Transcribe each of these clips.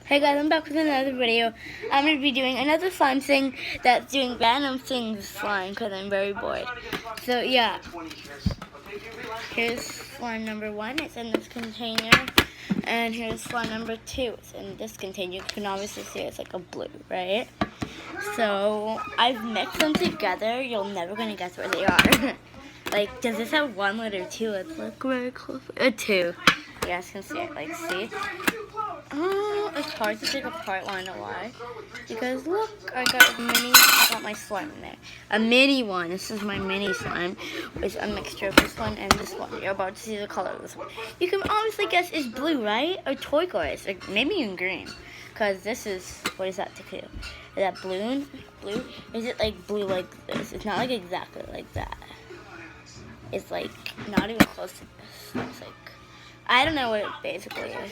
Hey guys, I'm back with another video. I'm going to be doing another slime thing that's doing random things slime because I'm very bored. So yeah, here's slime number 1, it's in this container. And here's slime number 2, it's in this container. You can obviously see it's like a blue, right? So I've mixed them together. You're never going to guess where they are. Like, does this have 1 or 2? Let's look very close. A 2. You guys can see it, like, see? Oh, it's hard to take apart, wanna know why? Because look, I got my slime in there. A mini one. This is my mini slime. It's a mixture of this one and this one. You're about to see the color of this one. You can obviously guess it's blue, right? Or turquoise, or maybe even green. Because this is, what is that to you? Is that blue? Blue? Is it like blue like this? It's not like exactly like that. It's like not even close to this. It's like, I don't know what it basically is.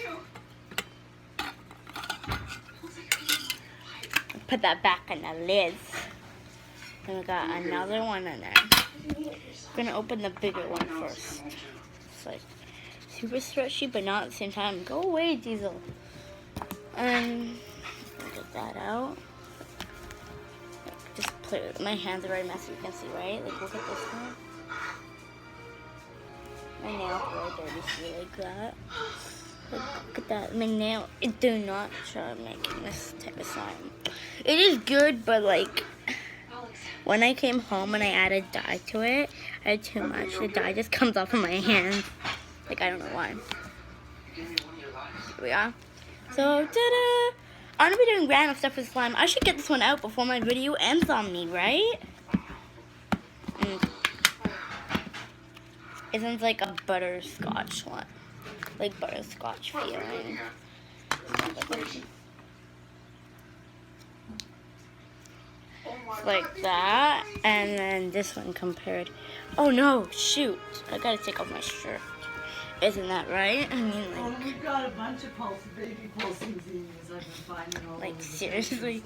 Put that back in the lids. And we got another one in there. We're gonna open the bigger one first. It's like super stretchy, but not at the same time. Go away, Diesel. Get that out. Just play with it. My hands are very messy. You can see, right? Like, look at this one. My nails are very dirty, see, like that. Look at that. My nail. Do not try making this type of slime. It is good, but like when I came home and I added dye to it, I had too much. The dye just comes off of my hands. Like, I don't know why. Here we are. So, ta-da! I'm gonna be doing random stuff with slime. I should get this one out before my video ends on me, right? It sounds like a butterscotch one. Like butterscotch feeling. Like that. And then this one compared. Oh no, shoot. I gotta take off my shirt. Isn't that right? I mean, like. Oh, we've got a bunch of baby pulsing zines I've been finding all like, over seriously?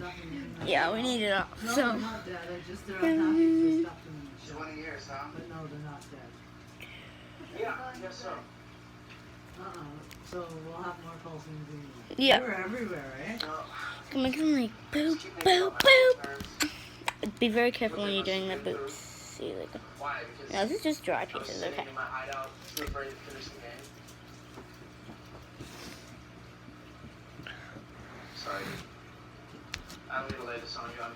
Yeah, we need it off. No, So. they're not dead. They're unhappy. They stuffed them in the shell. 20 years, huh? But no, they're not dead. Yeah, I guess so. So we'll have more pulsing zines. Yeah. They're everywhere, eh? Can make them like boop, boop, boop. Be very careful when you're doing the boops. See, like. Why? No, this is just dry pieces, okay. In my hideout, ready to finish the game. Sorry. I don't need to lay this on you. I'm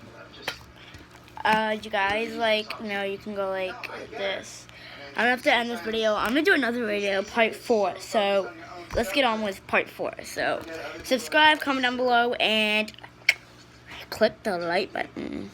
just. You guys, like, no, you can go like this. I'm gonna have to end this video. I'm gonna do another video, part 4. So let's get on with part 4. So subscribe, comment down below, and click the like button.